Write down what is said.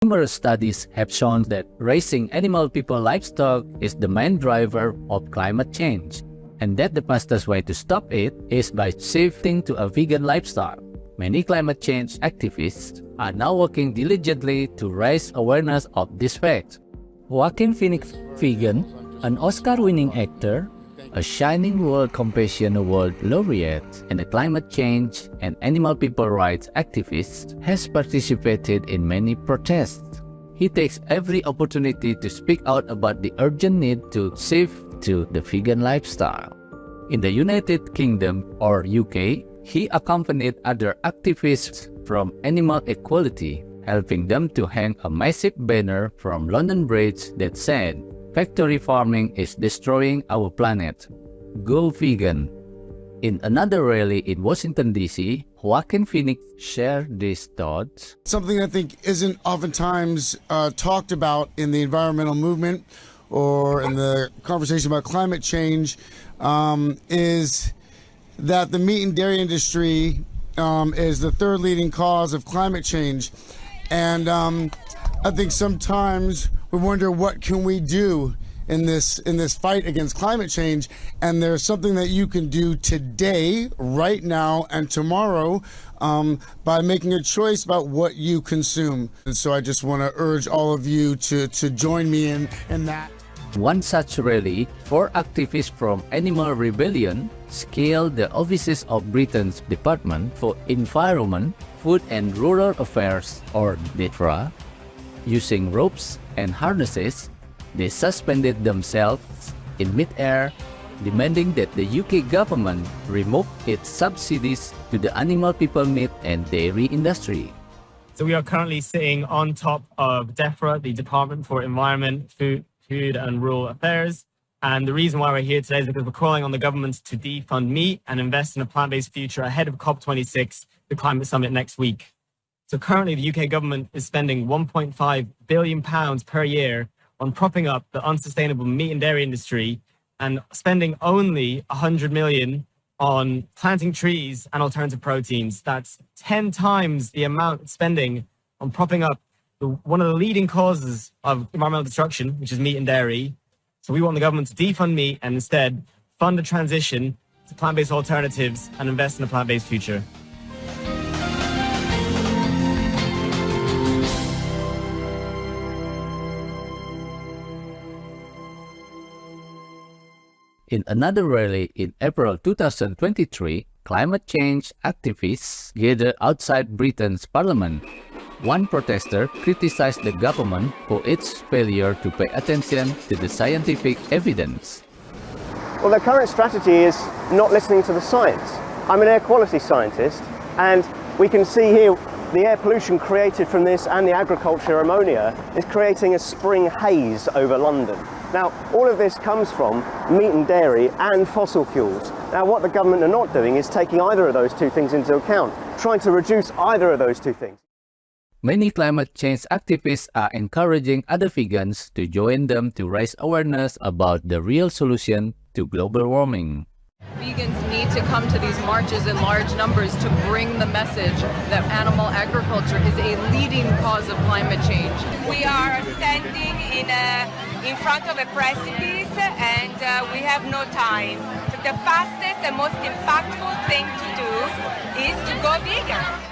Numerous studies have shown that raising animal-people livestock is the main driver of climate change, and that the fastest way to stop it is by shifting to a vegan lifestyle. Many climate change activists are now working diligently to raise awareness of this fact. Joaquin Phoenix, vegan, an Oscar-winning actor, a Shining World Compassion Award laureate, and a climate change and animal people rights activist, has participated in many protests. He takes every opportunity to speak out about the urgent need to shift to the vegan lifestyle. In the United Kingdom, or UK, he accompanied other activists from Animal Equality, helping them to hang a massive banner from London Bridge that said, "Factory farming is destroying our planet. Go vegan." In another rally in Washington, D.C., Joaquin Phoenix shared these thoughts. Something I think isn't oftentimes talked about in the environmental movement or in the conversation about climate change is that the meat and dairy industry is the third leading cause of climate change. And I think sometimes we wonder, what can we do in this fight against climate change? And there's something that you can do today, right now, and tomorrow by making a choice about what you consume. And so I just want to urge all of you to join me in that. One such rally, 4 activists from Animal Rebellion scaled the offices of Britain's Department for Environment, Food and Rural Affairs, or DEFRA. Using ropes and harnesses, they suspended themselves in mid-air, demanding that the UK government remove its subsidies to the animal people meat and dairy industry. So we are currently sitting on top of DEFRA, the Department for Environment, Food and Rural Affairs. And the reason why we're here today is because we're calling on the government to defund meat and invest in a plant-based future ahead of COP26, the climate summit next week. So currently the UK government is spending £1.5 billion per year on propping up the unsustainable meat and dairy industry and spending only 100 million on planting trees and alternative proteins. That's 10 times the amount it's spending on propping up one of the leading causes of environmental destruction, which is meat and dairy. So we want the government to defund meat and instead fund a transition to plant-based alternatives and invest in a plant-based future. In another rally in April 2023, climate change activists gathered outside Britain's parliament. One protester criticized the government for its failure to pay attention to the scientific evidence. Well, their current strategy is not listening to the science. I'm an air quality scientist, and we can see here the air pollution created from this and the agriculture ammonia is creating a spring haze over London. Now, all of this comes from meat and dairy and fossil fuels. Now, what the government are not doing is taking either of those two things into account, trying to reduce either of those two things. Many climate change activists are encouraging other vegans to join them to raise awareness about the real solution to global warming. Vegans need to come to these marches in large numbers to bring the message that animal agriculture is a leading cause of climate change. We are standing in front of a precipice and we have no time. The fastest and most impactful thing to do is to go vegan.